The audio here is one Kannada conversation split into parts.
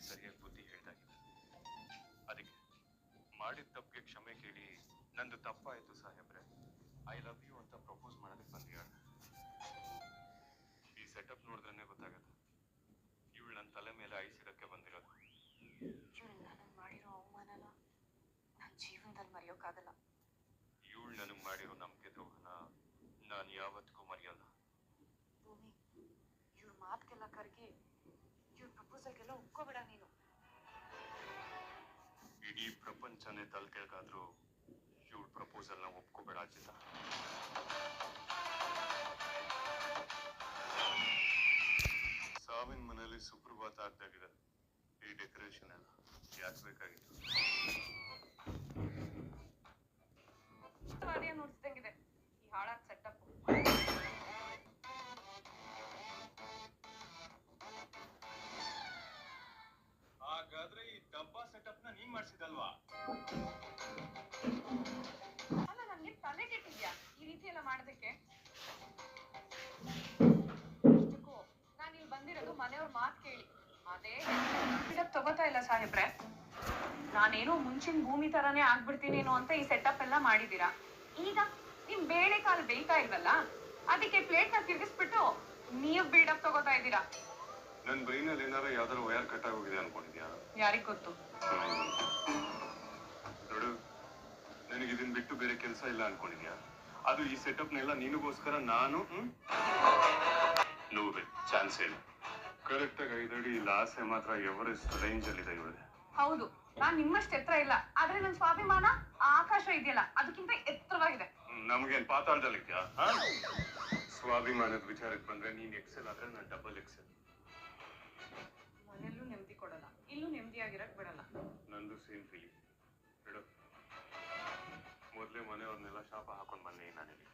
ಸರಿಯಾಗಿ ಬುದ್ಧಿ ಹೇಳ್ದಾಗಿದೆ. ಅದಕ್ಕೆ ಮಾಡಿದ ತಪ್ಪಿಗೆ ಕ್ಷಮೆ ಕೇಳಿ ನಂದು ತಪ್ಪಾಯ್ತು ಸಾಹೇಬ್ರೆ, ಐ ಲವ್ ಯು ಅಂತ ಪ್ರಪೋಸ್ ಮಾಡೋದಕ್ಕೆ ಬಂದಿಯಾಳ. ಈ ಸೆಟಪ್ ನೋಡಿದ್ರೆ ಗೊತ್ತಾಗತ್ತೆ ಇವಳು ನನ್ನ ತಲೆ ಮೇಲೆ ಐಸಿಡಕ್ಕೆ ಬಂದಿರೋದು. ಇವಳು ನನಗೆ ಮಾಡಿರೋ ಅವಮಾನನ ನನ್ನ ಜೀವನದಲ್ಲಿ ಮರೆಯೋಕ್ಕಾಗಲ್ಲ. ಇವಳು ನನಗೆ ಮಾಡಿರೋ ನಂಬಿಕೆ ದ್ರೋಹನ ನಾನು ಯಾವತ್ತಿಗೂ ಮರೆಯಲ್ಲ. ಭೂಮಿ, ಇವ್ರ ಮಾತ್ಗೆಲ್ಲ ಕರಗಿ ಇವ್ರ ಪ್ರಪೋಸಲ್ಗೆಲ್ಲ ಒಪ್ಕೋಬೇಡ ನೀನು. ಇಡೀ ಪ್ರಪಂಚನೇ ತಲೆ ಕೆಳಗಾದ್ರೂ ಇವಳು ಪ್ರಪೋಸಲ್ನ ಒಪ್ಕೋಬೇಡ ಅಜಿತ. ಸಾವಿನ ಮನೆಯಲ್ಲಿ ಸುಪ್ರಭಾತ ಆಗ್ದಾಗಿದೆ. ಈ ಡೆಕೋರೇಷನ್ ಎಲ್ಲ ಯಾಕೆ ಬೇಕಾಗಿತ್ತು? ನೋಡ್ಸಿದಂಗಿದೆ ಈ ಹಾಳಾದ ಸೆಟಪ್. ಹಾಗಾದ್ರೆ ಈ ಡಬ್ಬಾ ಸೆಟಪ್ ನ ನೀನ್ ಮಾಡಿಸಿದಲ್ವಾ? ಅಲ್ಲ, ನನ್ಗೆ ತಲೆ ಕೆಟ್ಟಿದ್ಯಾ ಈ ರೀತಿ ಎಲ್ಲ ಮಾಡೋದಕ್ಕೆ? ಇಷ್ಟಕ್ಕೂ ನಾನು ಇಲ್ಲಿ ಬಂದಿರೋದು ಮನೆಯವ್ರ ಮಾತು ಕೇಳಿ. ಅದೇ ತಗೋತಾ ಇಲ್ಲ ಸಾಹೇಬ್ರೆ. ನಾನೇನೋ ಮುಂಚಿನ ಭೂಮಿ ತರಾನೇ ಆಗ್ಬಿಡ್ತೀನೇನೋ ಅಂತ ಈ ಸೆಟಪ್ ಎಲ್ಲ ಮಾಡಿದೀರಾ. ಈಗ ನಿಮ್ ಬೇಳೆ ಕಾಲು ಬೇಯ್ತಾ ಇಲ್ವಲ್ಲ, ಅದಕ್ಕೆ ಪ್ಲೇಟ್ ನ ತಿರ್ಗಿಸ್ಬಿಟ್ಟು ನೀವು ಬಿಲ್ಡಪ್ ತಗೋತಾ ಇದ್ದೀರಾ. ನನ್ ಬ್ರೈನಲ್ಲಿ ಏನಾರ ಯಾವ್ದಾರ ವಯರ್ ಕಟ್ ಆಗೋಗಿದೆ ಅನ್ಕೊಂಡಿದ್ಯಾ? ಯಾರಿಗ್ ಗೊತ್ತು. ನೋಡು, ನನಗೆ ಇದನ್ ಬಿಟ್ಟು ಬೇರೆ ಕೆಲಸ ಇಲ್ಲ ಅನ್ಕೊಂಡಿದ್ಯಾ? ಅದು ಈ ಸೆಟಪ್ ನೆಲ್ಲ ನಿನಗೋಸ್ಕರ ನಾನು ನೋವೆ ಚಾನ್ಸ್ ಇಲ್ಲ. ಕರೆಕ್ಟ್ ಆಗಿ 5 ಅಡಿ ಲಾಸೆ ಮಾತ್ರ ಎವರೆಸ್ಟ್ ರೇಂಜ್ ಅಲ್ಲಿ ಇದೆ ಇವಳಿಗೆ. ಹೌದು, ನಾನ್ ನಿಮ್ಮಷ್ಟು ಎತ್ತರ ಇಲ್ಲ, ಆದ್ರೆ ನನ್ನ ಸ್ವಾಭಿಮಾನ ಆಕಾಶ ಇದೆಯಲ್ಲ ಅದಕ್ಕಿಂತ ಎತ್ತರವಾಗಿದೆ. ನಮ್ಗೇನ್ ಪಾತಾಳದಲ್ಲಿದ್ಯಾ? ಸ್ವಾಭಿಮಾನದ ವಿಚಾರಕ್ಕೆ ಬಂದ್ರೆ ನೀನ್ ಎಕ್ಸೆಲ್ ಆದ್ರೆ ನಾನು ಡಬಲ್ ಎಕ್ಸೆಲ್. ಮನೆಯಲ್ಲೂ ನೆಮ್ಮದಿ ಕೊಡಲ್ಲ, ಇಲ್ಲೂ ನೆಮ್ಮದಿಯಾಗಿರಕ್ ಬಿಡಲ್ಲ. ನಂದು ಸೇಮ್ ಫೀಲಿಂಗ್. ಬಿಡು, ಮೊದ್ಲೇ ಮನೆಯವ್ರನ್ನೆಲ್ಲ ಶಾಪ ಹಾಕೊಂಡ್ ಬಂದೆ ನಾನಿಲ್ಲಿ.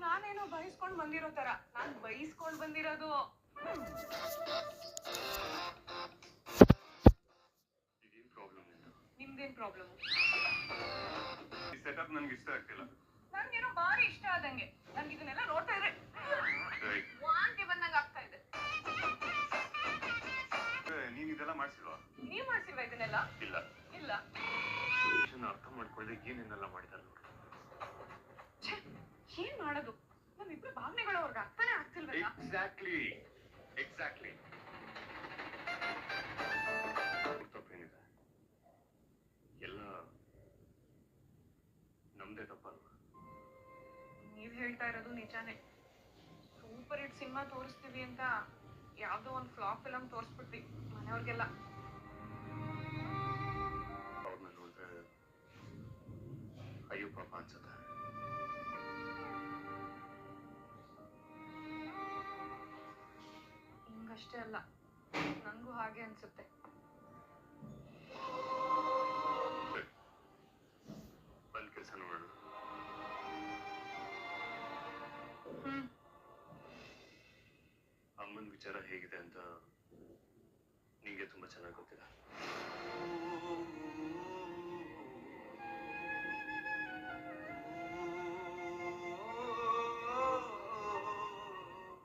ನಾನೇನೋ ಬಯಸ್ಕೊಂಡ್ ಬಂದಿರೋ ತರ. ನಾನ್ ಬಯಸ್ಕೊಂಡ್ ಬಂದಿರೋದು. ಇದೇನ್ ಪ್ರಾಬ್ಲಮ್ ನಿಂದು? ನಿಮ್ದೇನ್ ಪ್ರಾಬ್ಲಮ್? ಈ ಸೆಟಪ್ ನನ್ಗೆ ಇಷ್ಟ ಆಗ್ತಿಲ್ಲ. ನನ್ಗೇನೋ ಭಾರಿ ಇಷ್ಟ ಆದಂಗೆ. ನನ್ಗೆ ಇದನ್ನೆಲ್ಲ ನೋಡ್ತಾ ಇದ್ರೆ ವಾಂತಿ ಬಂದಂಗ ಆಗ್ತಾ ಇದೆ. ನೀನ್ ಇದೆಲ್ಲ ಮಾಡ್ಸಿಲ್ವಾ? ನೀವ್ ಮಾಡ್ಸಿಲ್ವಾ ಇದನ್ನೆಲ್ಲ? ಇಲ್ಲ ಇಲ್ಲ. ಅರ್ಥ ಮಾಡ್ಕೊಳ್ಳಿ ಏನೇನೆಲ್ಲ ಮಾಡಿದಾರೆ. ಏನ್ ಮಾಡೋದು? ನಮ್ಮಿಬ್ರು ಭಾವನೆಗಳು ಅವ್ರಿಗೆ ಅರ್ಥನೇ ಆಗ್ತಿಲ್ವಲ್ಲ. ಎಕ್ಸಾಕ್ಟ್ಲಿ ತಪ್ಪೇನಿದೆ? ಎಲ್ಲ ನಮ್ದೇ ತಪ್ಪಲ್ವಾ? ನೀವ್ ಹೇಳ್ತಾ ಇರೋದು ನಿಜಾನೇ. ಸೂಪರ್ ಹಿಟ್ ಸಿನಿಮಾ ತೋರಿಸ್ತೀವಿ ಅಂತ ಯಾವ್ದೋ ಒಂದ್ ಫ್ಲಾಪ್ ಫಿಲಂ ತೋರಿಸ್ಬಿಟ್ವಿ ಮನೆಯವ್ರಿಗೆಲ್ಲ. ಅವ್ರನ್ನ ನೋಡಿದ್ರೆ ಅಯ್ಯೋ ಪಾಪ ಅನ್ಸುತ್ತೆ. ಹಿಂಗಷ್ಟೇ ಅಲ್ಲ, ನಂಗೂ ಹಾಗೆ ಅನ್ಸುತ್ತೆ. ಬಂದ್ ಕೆಲಸ ನೋಡೋಣ. ಅಮ್ಮನ ವಿಚಾರ ಹೇಗಿದೆ ಅಂತ ನಿಂಗೆ ತುಂಬಾ ಚೆನ್ನಾಗಿ ಗೊತ್ತಿದೆ.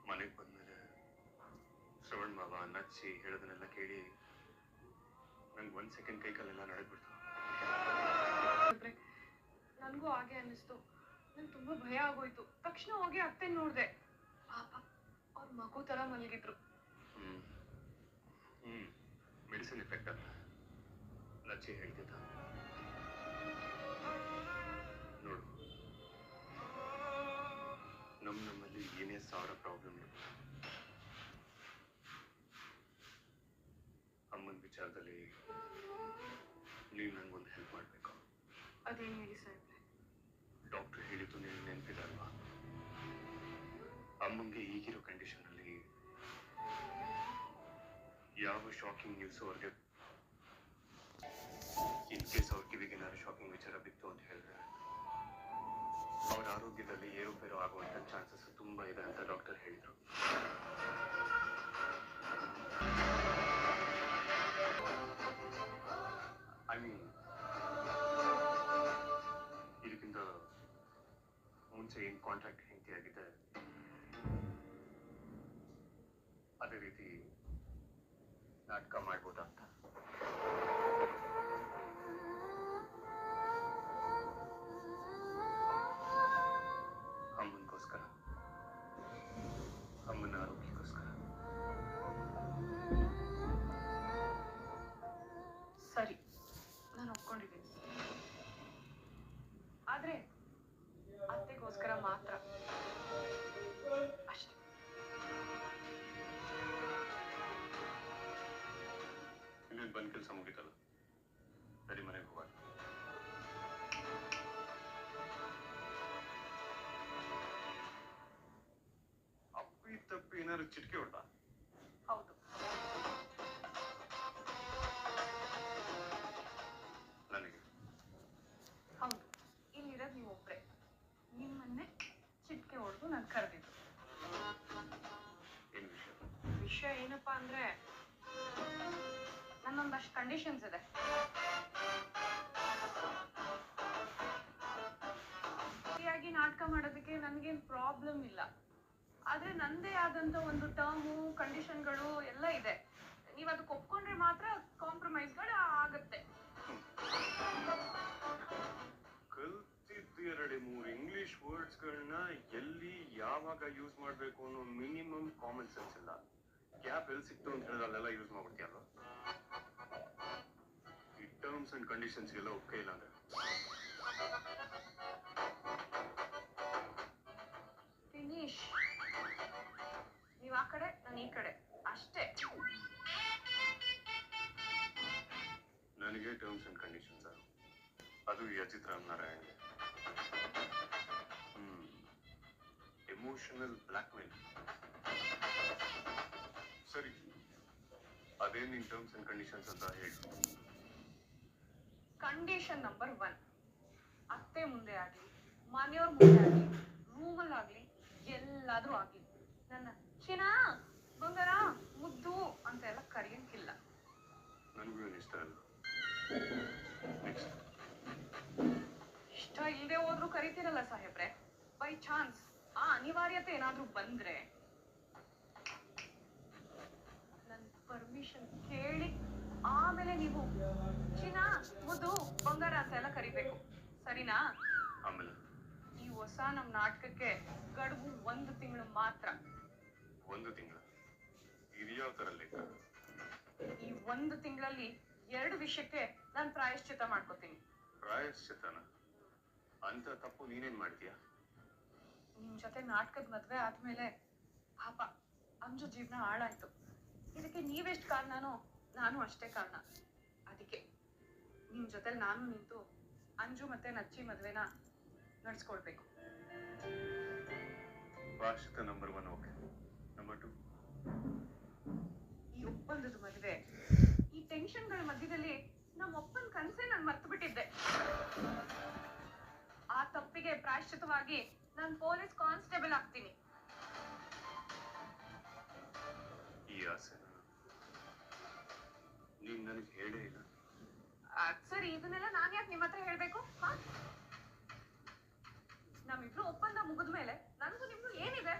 ಮನೆಗೆ ಬಂದ್ಮೇಲೆ ಶ್ರವಣ್ ಮಾವ ನಚ್ಚಿ ಹೇಳೋದನ್ನೆಲ್ಲ ಕೇಳಿ ನಂಗೆ 1 ಸೆಕೆಂಡ್ ಕೈ ಕಾಲೆಲ್ಲ ನಡೆದ್ಬಿಡ್ತು. ನನ್ಗೂ ಹಾಗೆ ಅನ್ನಿಸ್ತು. ನಂಗೆ ತುಂಬಾ ಭಯ ಆಗೋಯ್ತು. ತಕ್ಷಣ ಹೋಗಿ ಅತ್ತೆ ನೋಡ್ದೆ. ಪಾಪ ಅವ್ರ ಮಗು ತರ ಮಲಗಿದ್ರು. ಮೆಡಿಸಿನ್ ಎಫೆಕ್ಟ್ ಅಂತ ಲಚ್ಚಿ ಹೇಳ್ತಿದ್ದ. ನೋಡು, ನಮ್ಮಲ್ಲಿ ಏನೇ 1000 ಪ್ರಾಬ್ಲಮ್ ಇರುತ್ತೆ, ಅಮ್ಮನ ವಿಚಾರದಲ್ಲಿ ನೀವು ನಂಗೊಂದು ಹೆಲ್ಪ್ ಮಾಡಬೇಕು. ಅದೇನು ಹೇಳಿ ಸಾಹೇಬ್ರೆ? ಡಾಕ್ಟರ್ ಹೇಳಿದ್ದು ನೀನು ನೆನಪಿದಲ್ವಾ? ಅಮ್ಮಂಗೆ ಈಗಿರೋ ಕಂಡೀಷನ್ ಅಲ್ಲಿ ಯಾವ ಶಾಕಿಂಗ್ ನ್ಯೂಸ್ ಅವ್ರಿಗೆ, ಇನ್ ಕೇಸ್ ಅವ್ರ ಕಿವಿಗೆ ಏನಾದ್ರು ಶಾಕಿಂಗ್ ವಿಚಾರ ಬಿತ್ತು ಅಂತ ಹೇಳಿದ್ರೆ ಅವ್ರ ಆರೋಗ್ಯದಲ್ಲಿ ಏರುಪೇರು ಆಗುವಂತ ಚಾನ್ಸಸ್ ತುಂಬಾ ಇದೆ ಅಂತ ಡಾಕ್ಟರ್ ಹೇಳಿದ್ರು. ಐ ಮೀನ್, ಇದಕ್ಕಿಂತ ಮುಂಚೆ ಏನ್ ಕಾಂಟ್ರಾಕ್ಟ್ ಹೆಂಡತಿ ಆಗಿದೆ ಅದೇ ರೀತಿ ನಾಟಕ ಮಾಡ್ಬೋದಾ ಅಂತ. ಇಲ್ಲಿ ಬಂದ್ ಕೆಲಸ ಮುಗಿತಲ್ಲ, ಸರಿ ಮನೆಗೆ ಹೋಗೋಣ. ಅಪ್ಪಿ ತಪ್ಪಿ ಏನಾದ್ರು ಚಿಟಿಕೆ ಹೊಡ್ದ? ಹೌದು. ನನಗೆ ಹೌದು, ಇಲ್ಲಿರೋದು ನೀವು ಒಬ್ರೆ. ನಿಮ್ಮನ್ನೇ ಚಿಟ್ಕೆ ಹೊಡೆದು ನಾನು ಕರೆದಿದ್ದು. ಏನ್ ವಿಷಯ? ವಿಷಯ ಏನಪ್ಪಾ ಅಂದ್ರೆ, ನನ್ನೊಂದಷ್ಟು ಕಂಡೀಷನ್ಸ್ ಇದೆ. ಸರಿಯಾಗಿ ನಾಟಕ ಮಾಡೋದಕ್ಕೆ ನನ್ಗೇನ್ ಪ್ರಾಬ್ಲಮ್ ಇಲ್ಲ. ಆದ್ರೆ ನಂದೇ ಆದಂತ ಒಂದು ಟರ್ಮು, ಕಂಡೀಷನ್ಗಳು ಎಲ್ಲ ಇದೆ. ನೀವ್ ಅದಕ್ಕೆ ಒಪ್ಕೊಂಡ್ರೆ ಮಾತ್ರ ಕಾಂಪ್ರಮೈಸ್ಗಳು ಆಗತ್ತೆ. ಕಲ್ತಿದ್ದು 2-3 ಇಂಗ್ಲಿಷ್ ವರ್ಡ್ಸ್ಗಳನ್ನ ಎಲ್ಲಿ ಯಾವಾಗ ಯೂಸ್ ಮಾಡ್ಬೇಕು ಅನ್ನೋ ಮಿನಿಮಮ್ ಕಾಮನ್ ಸೆನ್ಸ್ ಇಲ್ಲ. ಗ್ಯಾಪ್ ಎಲ್ಲಿ ಸಿಕ್ತು ಅಂತ ಹೇಳಿದ್ರೆ ಅಲ್ಲೆಲ್ಲ ಯೂಸ್ ಮಾಡ್ಬಿಡ್ತೀಯಲ್ಲ. ಈ ಟರ್ಮ್ಸ್ ಅಂಡ್ ಕಂಡೀಷನ್ಸ್ಗೆಲ್ಲ ಒಪ್ಪಿಗೆ ಇಲ್ಲ ಅಂದ್ರೆ ಫಿನಿಶ್. ನೀವ್ ಆ ಕಡೆ, ನಾನು ಈ ಕಡೆ, ಅಷ್ಟೇ. ನನಗೆ ಟರ್ಮ್ಸ್ ಅಂಡ್ ಕಂಡೀಷನ್ಸ್ ಅದು ಈ ಅಜಿತ್ ರಾಮನಾರಾಯಣ್ಗೆ. ಎಮೋಷನಲ್ ಬ್ಲ್ಯಾಕ್ ಮೇಲ್. ಸರಿ, ಅದೇ ನಿನ್ ಟರ್ಮ್ಸ್ ಅಂಡ್ ಕಂಡೀಷನ್ಸ್ ಅಂತ ಹೇಳಿ. ಕಂಡೀಷನ್ ನಂಬರ್ 1, ಅತ್ತೆ ಮುಂದೆ ಆಗ್ಲಿ, ಮನೆಯವ್ರ ಮುಂದೆ ಆಗ್ಲಿ, ರೂಮಲ್ಲಾಗ್ಲಿ, ಎಲ್ಲಾದ್ರೂ ಆಗ್ಲಿ ನನ್ನ ಚಿನ್ನ, ಬಂಗಾರ, ಮುದ್ದು ಅಂತ ಎಲ್ಲ ಕರೆಯಂಗಿಲ್ಲ. ನನಗೂ ಏನು ಇಷ್ಟ ಅಲ್ಲ. ನೆಕ್ಸ್ಟ್. ಇಷ್ಟ ಇಲ್ಲದೆ ಹೋದ್ರೂ ಕರಿತೀರಲ್ಲ ಸಾಹೇಬ್ರೆ. ಬೈ ಚಾನ್ಸ್ ಆ ಅನಿವಾರ್ಯತೆ ಏನಾದ್ರೂ ಬಂದ್ರೆ ನನ್ ಪರ್ಮಿಷನ್ ಕೇಳಿ ಆಮೇಲೆ ನೀವು ಚಿನ್ನ, ಮುದ್ದು, ಬಂಗಾರ ಅಂತ ಎಲ್ಲ ಕರಿಬೇಕು, ಸರಿನಾ? ಆಮೇಲೆ ಈ ಹೊಸ ನಮ್ ನಾಟಕಕ್ಕೆ ಗಡುವು 1 ತಿಂಗಳು ಮಾತ್ರ. 1 ತಿಂಗಳ? ಇದು ಯಾವ ತರ ಲೆಕ್ಕ? ಈ 1 ತಿಂಗಳಲ್ಲಿ 2 ವಿಷಯಕ್ಕೆ ನಾನು ಪ್ರಾಯಶ್ಚಿತ್ತ ಮಾಡ್ಕೋತೀನಿ. ಪ್ರಾಯಶ್ಚಿತ್ತನ? ಅಂತ ತಪ್ಪು ನೀನೇನ್ ಮಾಡ್ತೀಯ? ನಿಮ್ ಜೊತೆ ನಾಟಕದ ಮದ್ವೆ ಆದ್ಮೇಲೆ ಪಾಪ ಅಂಜು ಜೀವನ ಹಾಳಾಯ್ತು. ಇದಕ್ಕೆ ನೀವೆಷ್ಟು ಕಾರಣನೋ ನಾನು ಅಷ್ಟೇ ಕಾರಣ. ಅದಕ್ಕೆ ನಿಮ್ ಜೊತೆ ನಾನು ನಿಂತು ಅಂಜು ಮತ್ತೆ ನಚ್ಚಿ ಮದ್ವೆನ ನಡ್ಸ್ಕೊಳ್ಬೇಕು. ಪ್ರಾಯಶ್ಚಿತ್ತ ನಂಬರ್ 1 ಓಕೆ. ನಂಬರ್ 2? ಈ ಒಪ್ಪಂದದ ಮದ್ವೆ, ಈ ಟೆನ್ಷನ್ಗಳ ಮಧ್ಯದಲ್ಲಿ ನಮ್ಮ ಒಪ್ಪಂದ ಕನ್ಸೇ ನಾನು ಮರ್ತು ಬಿಟ್ಟಿದ್ದೆ. ಆ ತಪ್ಪಿಗೆ ಪ್ರಾಯಶ್ಚಿತವಾಗಿ ನಾನು ಪೊಲೀಸ್ ಕಾನ್ಸ್ಟೇಬಲ್ ಆಗ್ತೀನಿ. ಈ ಆಸೆ ನೀನ್ ನನಗೆ ಹೇಳೇ ಇಲ್ಲ. ಸರಿ, ಇದನ್ನೆಲ್ಲ ನಾನ್ ಯಾಕೆ ನಿಮ್ಮ ಹತ್ರ ಹೇಳ್ಬೇಕು? ನಮ್ಮಿಬ್ರು ಒಪ್ಪಂದ ಮುಗಿದ್ಮೇಲೆ ನನಗೂ ನಿಮ್ಗೂ ಏನಿದೆ?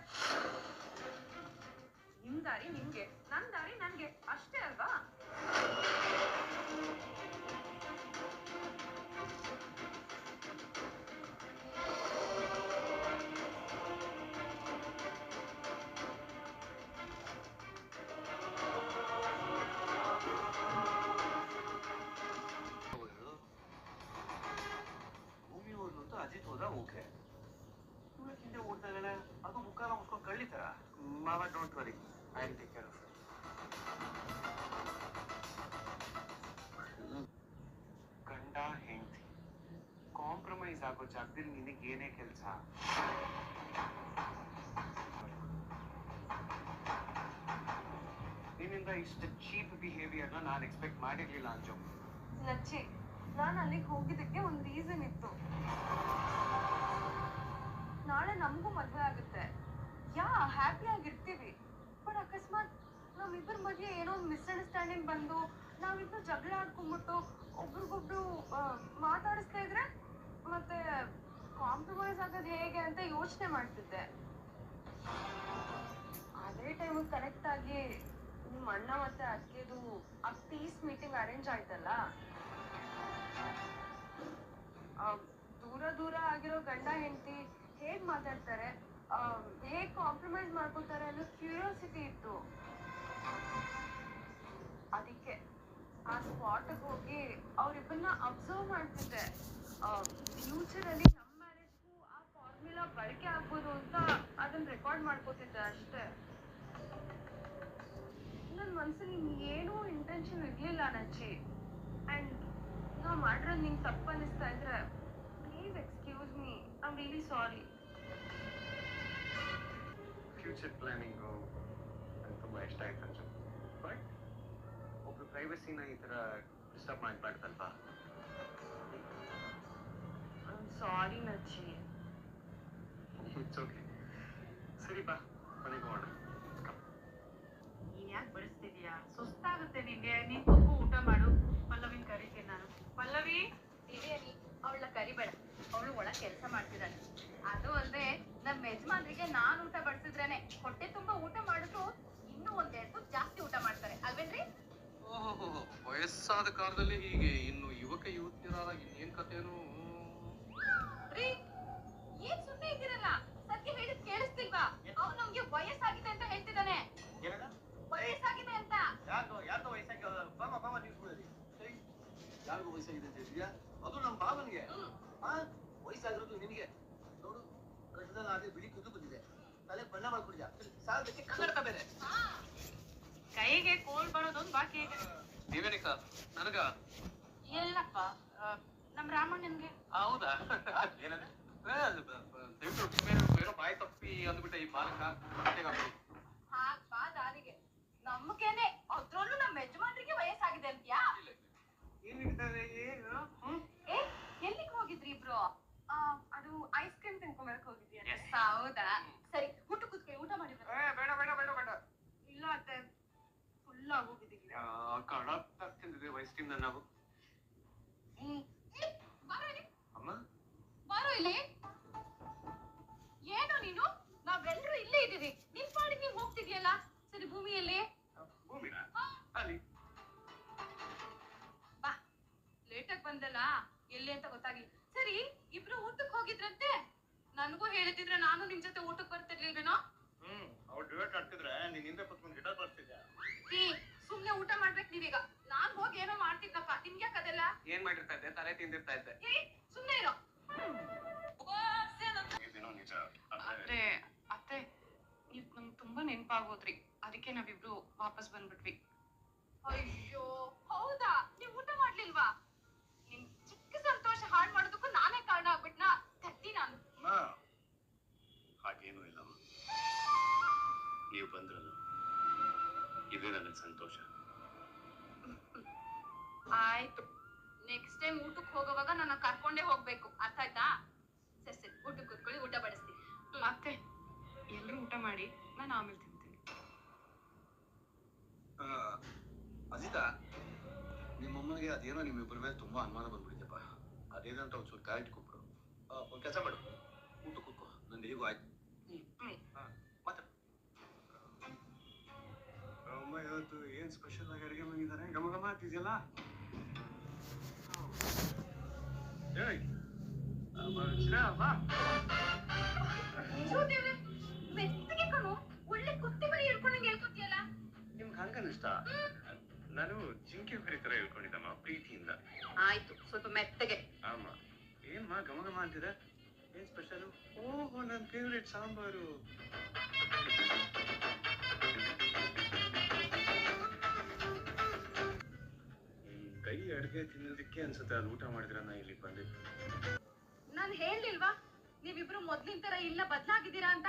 ನಿಮ್ ದಾರಿ ನಿಮ್ಗೆ, ನನ್ ದಾರಿ ನನ್ಗೆ, ಅಷ್ಟೇ ಅಲ್ವಾ? ಅಜಿತ್ ಹೋದ ಓಕೆ, ಹಿಂದೆ ಓಡ್ತಾ ಇದ್ದಾಳೆ, ಅದು ಮುಖಾಲ ಮುಚ್ಕೊಂಡು ಕಳ್ಳಿತಾರ. ಮಾವ don't worry, I will take care of it. ಗಂಡ ಹೆಂಡತಿ ಕಾಂಪ್ರಮೈಸ್ ಆಗೋ ಜಾಗದಲ್ಲಿ ನಿನಗೆ ಏನೇ ಕೆಲಸ? ನಿನ್ನಿಂದ ಇಷ್ಟು ಚೀಪ್ ಬಿಹೇವಿಯರ್ನ ನಾನು ಎಕ್ಸ್ಪೆಕ್ಟ್ ಮಾಡಿರ್ಲಿಲ್ಲ ಅಂಜು. ನಚ್ಚಿ, ನಾನು ಅಲ್ಲಿಗೆ ಹೋಗಿದ್ದಕ್ಕೆ ಒಂದು ರೀಸನ್ ಇತ್ತು. ನಾಳೆ ನಮಗೂ ಮದ್ವೆ ಆಗುತ್ತೆ, ಹ್ಯಾಪಿ ಆಗಿರ್ತೀವಿ. ಬಟ್ ಅಕಸ್ಮಾತ್ ನಮ್ಮಿಬ್ಬರ ಮಧ್ಯೆ ಏನೋ ಒಂದು ಮಿಸ್ಅಂಡರ್ಸ್ಟ್ಯಾಂಡಿಂಗ್ ಬಂದು ನಾವಿಬ್ರು ಜಗಳ ಆಡ್ಕೊಂಡ್ಬಿಟ್ಟು ಒಬ್ರಿಗೊಬ್ರು ಮಾತಾಡಿಸ್ತಾ ಇದ್ರೆ ಮತ್ತೆ ಕಾಂಪ್ರಮೈಸ್ ಆಗೋದು ಹೇಗೆ ಅಂತ ಯೋಚನೆ ಮಾಡ್ತಿದ್ದೆ. ಅದೇ ಟೈಮಿಗೆ ಕರೆಕ್ಟ್ ಆಗಿ ನಿಮ್ಮ ಅಣ್ಣ ಮತ್ತೆ ಅಕ್ಕಿದು ಆ ಪೀಸ್ ಮೀಟಿಂಗ್ ಅರೇಂಜ್ ಆಯ್ತಲ್ಲ. ದೂರ ದೂರ ಆಗಿರೋ ಗಂಡ ಹೆಂಡತಿ ಹೇಗ್ ಮಾತಾಡ್ತಾರೆ, ಹೇಗ್ ಕಾಂಪ್ರಮೈಸ್ ಮಾಡ್ಕೋತಾರೆ ಅನ್ನೋ ಕ್ಯೂರಿಯಾಸಿಟಿ ಇತ್ತು. ಅದಕ್ಕೆ ಆ ಸ್ಪಾಟ್ಗೆ ಹೋಗಿ ಅವ್ರಿಬ್ಬರನ್ನ ಅಬ್ಸರ್ವ್ ಮಾಡ್ತಿದ್ದೆ. ಫ್ಯೂಚರ್ ಅಲ್ಲಿ ನಮ್ಮ ಮ್ಯಾರೇಜ್ಗೂ ಆ ಫಾರ್ಮುಲಾ ಬಳಕೆ ಆಗ್ಬೋದು ಅಂತ ಅದನ್ನ ರೆಕಾರ್ಡ್ ಮಾಡ್ಕೋತಿದ್ದೆ ಅಷ್ಟೇ. ನನ್ನ ಮನ್ಸಲ್ಲಿ ಏನೂ ಇಂಟೆನ್ಷನ್ ಇರ್ಲಿಲ್ಲ ನಚ್ಚಿ. ಅಂಡ್ ನಾ ಮಾಡಿರೋದು ನಿಂಗೆ ತಪ್ಪು ಅನಿಸ್ತಾ ಇದ್ರೆ please excuse me, I am really sorry. Future planning ನಂಗೆ ತುಂಬ ಇಷ್ಟ ಆಯ್ತು ಅರ್ಜುನ್. ಬಟ್ ಒಬ್ರು ಪ್ರೈವಸಿನ ಈ ಥರ ಡಿಸ್ಟರ್ಬ್ ಮಾಡಬಾರ್ದಲ್ವಾ? I am sorry Nachchi. It's okay. ಸರಿ ಬಾ, ಮನೆಗೆ ಹೋಗೋಣ. ನೀನ್ ಯಾಕೆ ಬಡಿಸ್ತಿದ್ಯಾ? ಸುಸ್ತಾಗುತ್ತೆ ನಿಂಗೆ. ನೀನ್ ಹೋಗು, ಊಟ ಮಾಡು. ಪಲ್ಲವಿನ್ ಕರಿತೀನಿ ನಾನು. ಪಲ್ಲವಿ, ಬಿರಿಯಾನಿ ಅವಳನ್ನ ಕರಿಬೇಡ, ಅವಳು ಒಳಗ್ ಕೆಲಸ ಮಾಡ್ತಿದ್ದಾಳೆ. ಅದು ಅಲ್ಲದೆ ನಮ್ಮ ಯಜಮಾನ್ರಿಗೆ ನಾನ್ ಊಟ ಬಡಿಸಿದ್ರೇನೆ ಹೊಟ್ಟೆ ತುಂಬಾ ಊಟ ಮಾಡಿದ್ರು ಇನ್ನೂ ಒಂದೆರಡು ಜಾಸ್ತಿ ಊಟ ಮಾಡ್ತಾರೆ ಅಲ್ವೇನ್ರಿ? ಓಹೋ, ವಯಸ್ಸಾದ ಕಾಲದಲ್ಲಿ ಹೀಗೆ ಇನ್ನು ಯುವಕ ಯುವತಿಯರ ಇನ್ನೇನ್ ಕಥೆನೋ. ರೀ, ಏನ್ ಸುಮ್ಮನೆ ಇದ್ದೀರಲ್ಲ? ಸತ್ಯ ಹೇಳಿದ್ ಕೇಳಿಸ್ತಿಲ್ವಾ? ಅವ್ನು ನಮ್ಗೆ ವಯಸ್ಸಾಗಿದೆ ಅಂತ ಹೇಳ್ತಿದ್ದಾನೆ. ವಯಸ್ಸಾಗಿದೆ ಅಂತ. ಯಾರ್ದು ವಯಸ್ಸಾಗಿ ಬಾಮ ನಿಲ್ಕೊಳ್ಳಿ. ಸರಿ, ಯಾರಿಗೂ ವಯಸ್ಸಾಗಿದೆ ಅಂತ ಹೇಳಿದ್ಯಾ? ಅದು ನಮ್ಮ ಬಾಬನಿಗೆ. ವಯಸ್ಸಾಗಿರೋದು ನಿನಗೆ. ನೋಡು, ಕಟ್ಟದಲ್ಲಿ ಆದ್ರೆ ಬಿಳಿ ಕುದ್ದು ಬಂದಿದೆ, ತಲೆ ಬಣ್ಣ ಮಾಡ್ಕೊಡ್ಯಾ, ಸಾಲದಕ್ಕೆ ಕನ್ನಡಕ ಬೇರೆ. ಕೈಗೆ ಕೋಲ್ ಬರೋದೊಂದು ಬಾಕಿ ಇದೆ. ನೀವೇನಿಕ ನನಗ? ಎಲ್ಲಪ್ಪ, ನಮ್ ರಾಮಣ್ಣನ್ಗೆ. ಹೌದಾ? ಏನಂದ್ರೆ ದಯವಿಟ್ಟು ಬೇರೆ ಬಾಯಿ ತಪ್ಪಿ ಅಂದ್ಬಿಟ್ಟೆ ಈ ಬಾಲಕ. ಹಾಗ್ ಬಾ ದಾರಿಗೆ. ನಮ್ಗೇನೆ, ಅದ್ರಲ್ಲೂ ನಮ್ಮ ಯಜಮಾನ್ರಿಗೆ ವಯಸ್ಸಾಗಿದೆ ಅಂತ್ಯಾ? ಏನಿರ್ತಾರೆ ಏನು? ಏ, ಎಲ್ಲಿಗೆ ಹೋಗಿದ್ರಿ ಇಬ್ರು? ಅದು ಐಸ್ ಕ್ರೀಮ್ ತಿನ್ಕೊಂಬರಕ್ ಹೋಗಿದ್ಯಾ? ಹೌದಾ? ಸರಿ, ಊಟ ಕೂತ್ಕೊಳ್ಳಿ, ಊಟ ಮಾಡಿ ಬನ್ನಿ. ಬೇಡ ಬೇಡ ಬೇಡ ಬೇಡ. ಇಲ್ಲ ಅತ್ತೆ, ಫುಲ್ ಆಗೋಗಿದ್ದೀವಿ. ಕಡ ತಿಂದಿದೆ ವಯಸ್ಸಿಂದ ನಾವು. ಬಾರೋ ಇಲ್ಲಿ. ಅಮ್ಮ, ಬಾರೋ ಇಲ್ಲಿ. ಏನು ನೀನು? ನಾವೆಲ್ಲರೂ ಇಲ್ಲೇ ಇದೀವಿ, ನಿನ್ ಪಾಡಿಗೆ ನೀವ್ ಹೋಗ್ತಿದ್ಯಲ್ಲ. ಸರಿ, ಭೂಮಿಯಲ್ಲಿ ಭೂಮಿನ ಅಲ್ಲಿ ಬಾ. ಲೇಟಾಗಿ ಬಂದಲ್ಲ, ಎಲ್ಲಿ ಅಂತ ಗೊತ್ತಾಗ್ಲಿ. ಸರಿ, ಇಬ್ರು ಊಟಕ್ಕೆ ಹೋಗಿದ್ರಂತೆ. ನನಗೂ ಹೇಳ್ತಿದ್ರೆ ನಾನು ನಿಮ್ ಜೊತೆ ಊಟಕ್ಕೆ ಬರ್ತಿರ್ಲಿಲ್ವೇನೋ? ಅವ್ರು ಡಿಬೇಟ್ ಆಡ್ತಿದ್ರೆ ನೀನ್ ಹಿಂದೆ ಕುತ್ಕೊಂಡು ಗಿಟಾರ್ ಬರ್ತಿದ್ದೆ. ಈ ಸುಮ್ನೆ ಊಟ ಮಾಡ್ಬೇಕು ನೀವೀಗ. ನಾನ್ ಹೋಗಿ ಏನೋ ಮಾಡ್ತಿದ್ದಪ್ಪ, ನಿಮ್ಗ್ಯಾಕ್ ಅದೆಲ್ಲ? ಏನ್ ಮಾಡಿರ್ತಾ ಇದ್ದೆ? ತಲೆ ತಿಂದಿರ್ತಾ ಇದ್ದೆ. ಏ, ಸುಮ್ನೆ ಇರೋ. ಇದೇನೋ ನಿಜ. ಆದ್ರೆ ಅತ್ತೆ, ನೀವ್ ನಮ್ಗೆ ತುಂಬಾ ನೆನಪಾಗೋದ್ರಿ, ಅದಕ್ಕೆ ನಾವಿಬ್ರು ವಾಪಸ್ ಬಂದ್ಬಿಟ್ವಿ. ಅಯ್ಯೋ, ಹೌದಾ? ನೀವ್ ಊಟ ಮಾಡ್ಲಿಲ್ವಾ? ನಿಮ್ ಚಿಕ್ಕ ಸಂತೋಷ ಹಾಳು ಮಾಡೋದಕ್ಕೂ ನಾನೇ ಕಾರಣ ಆಗ್ಬಿಟ್ನಾ? ತತ್ತಿ ನಾನು. ಹಾಗೇನೂ ಇಲ್ಲ. ನೀವು ಬಂದ್ರಲ್ಲ, ಇದೇ ನನಗೆ ಸಂತೋಷ. ಆಯ್ತು, ನೆಕ್ಸ್ಟ್ ಟೈಮ್ ಊಟಕ್ಕೆ ಹೋಗೋವಾಗ ನನ್ನ ಕರ್ಕೊಂಡೇ ಹೋಗ್ಬೇಕು, ಅರ್ಥ ಆಯ್ತಾ? ಸರಿ ಸರಿ, ಊಟಕ್ಕೆ ಕೂತ್ಕೊಳ್ಳಿ, ಊಟ ಬಡಿಸ್ತೀನಿ. ಅತ್ತೆ, ಎಲ್ರೂ ಊಟ ಮಾಡಿ, ನಾನು ಆಮೇಲೆ ತಿಂತೀನಿ. ಅಜಿತಾ, ನಿಮ್ಮಮ್ಮನಿಗೆ ಅದೇನೋ ನಿಮ್ಮಿಬ್ಬರ ಮೇಲೆ ತುಂಬಾ ಅನುಮಾನ ಬಂದ್ಬಿಟ್ಟಿದ್ದೆಪ್ಪ. ಅದೇನಂತ ಒಂಚೂರು ಕ್ಲಾರಿಟಿ ಕೊಟ್ಬಿಡು. ಒಂದು ಕೆಲಸ ಮಾಡು, ಊಟ ಕೂತ್ಕೋ, ನಂದು ಹೇಗೂ ಆಯ್ತು. ಮತ್ತೆ ಅಮ್ಮ ಇವತ್ತು ಏನ್ ಸ್ಪೆಷಲ್ ಆಗಿ ಅಡಿಗೆ ಮಾಡಿದ್ದಾರೆ? ಗಮ ಗಮ ಆಗ್ತಿದ್ಯಲ್ಲ. ಅಯ್ಯೋ ದೇವ್ರೆ, ಮೆತ್ತಗೆ ಕಣು, ಒಳ್ಳೆ ಕುತ್ತಿ ಮರಿ ಹಿಡ್ಕೊಂಡಂಗೆ ಹೇಳ್ಕೊತೀಯಲ್ಲ. ನಿಮ್ಗೆ ಹಂಗನಿಷ್ಟ? ನಾನು ಜಿಂಕೆ ಮರಿ ತರ ಹೇಳ್ಕೊಂಡಿದ್ದಮ್ಮ, ಪ್ರೀತಿಯಿಂದ. ಆಯ್ತು, ಸ್ವಲ್ಪ ಮೆತ್ತಗೆ. ಆಮ, ಏನ್ಮಾ ಗಮ ಗಮ ಅಂತಿದೆ? ಏನ್ ಸ್ಪೆಷಲ್? ಓಹೋ, ನನ್ನ ಫೇವ್ರೆಟ್ ಸಾಂಬಾರು. ಕೈ ಅಡುಗೆ ತಿನ್ನೋದಕ್ಕೆ ಅನ್ಸುತ್ತೆ ಅಲ್ಲಿ ಊಟ ಮಾಡಿದ್ರೆ ನಾ ಇಲ್ಲಿ ಬಂದಿದ್ದು. ನಾನ್ ಹೇಳಿಲ್ವಾ ನೀವಿಬ್ರು ಮೊದ್ಲಿನ ತರ ಇಲ್ಲ ಬದ್ಲಾಗಿದ್ದೀರಾ ಅಂತ?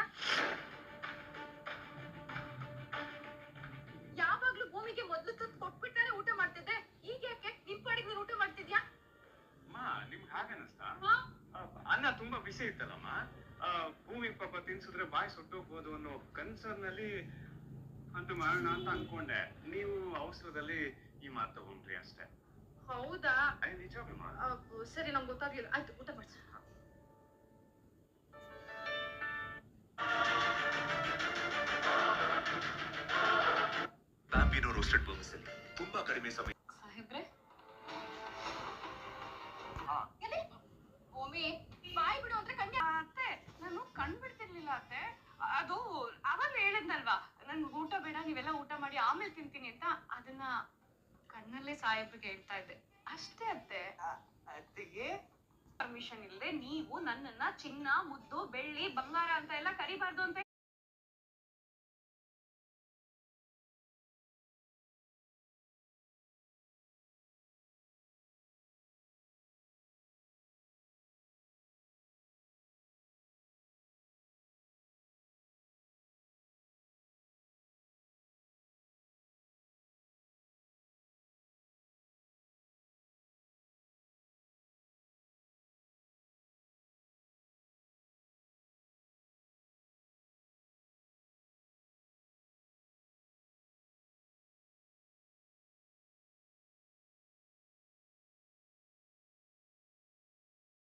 ಯಾವಾಗ್ಲೂ ಭೂಮಿಗೆ ಮೊದ್ಲು ತುತ್ತು ಕೊಟ್ಬಿಟ್ಟಾರೆ ಊಟ ಮಾಡ್ತಿದ್ದೆ, ಈಗ ಯಾಕೆ ನಿಮ್ ಪಾಡಿಗೆ ನೀನ್ ಊಟ ಮಾಡ್ತಿದ್ಯಾ? ಅಮ್ಮ, ನಿಮ್ಗೆ ಹಾಗನ್ನಿಸ್ತಾ? ಹಾ? ಅನ್ನ ತುಂಬಾ ಬಿಸಿ ಇತ್ತಲ್ಲಮ್ಮ, ಭೂಮಿ ಪಾಪ ತಿನ್ಸಿದ್ರೆ ಬಾಯಿ ಸುಟ್ಟೋಗ್ಬೋದು ಅನ್ನೋ ಕನ್ಸರ್ನ್ ನಲ್ಲಿ ಅಂತೂ ಮಾಡೋಣ ಅಂತ ಅನ್ಕೊಂಡೆ. ನೀವು ಅವಸರದಲ್ಲಿ ಈ ಮಾತು ತಗೊಂಡ್ರಿ ಅಷ್ಟೇ. ಹೌದಾ? ನಿಜವಾಗ್ಲಮ್ಮ. ಸರಿ, ನಂಗೆ ಗೊತ್ತಾಗ್ಲಿಲ್ಲ. ಆಯ್ತು, ಊಟ ಮಾಡ್ಸ. ಬ್ಯಾಂಬಿನೋ ರೋಸ್ಟೆಡ್ ಬರ್ಮಿಸೆಲಿ ತುಂಬಾ ಕಡಿಮೆ ಸಮಯ. ಸಾಹೇಬ್ರೆ, ಎಲ್ಲಿ? ಭೂಮಿ, ಬಾಯ್ ಬಿಡು ಅಂದ್ರೆ ಕನ್ಯಾ. ಅತ್ತೆ, ನಾನು ಕಣ್ ಬಿಡ್ತಿರ್ಲಿಲ್ಲ ಅತ್ತೆ. ಅದು ಅವಾಗ ಹೇಳಿದ್ನಲ್ವಾ, ನನ್ ಊಟ ಬೇಡ, ನೀವೆಲ್ಲ ಊಟ ಮಾಡಿ ಆಮೇಲೆ ತಿಂತೀನಿ ಅಂತ. ಅದನ್ನ ಕಣ್ಣಲ್ಲೇ ಸಾಹೇಬ್ರಿಗೆ ಹೇಳ್ತಾ ಇದ್ದೆ ಅಷ್ಟೇ ಅತ್ತೆ. ಅತ್ತಿಗೆ ಪರ್ಮಿಷನ್ ಇಲ್ಲದೆ ನೀವು ನನ್ನನ್ನ ಚಿನ್ನ, ಮುದ್ದು, ಬೆಳ್ಳಿ, ಬಂಗಾರ ಅಂತ ಎಲ್ಲ ಕರಿಬಾರ್ದು ಅಂತ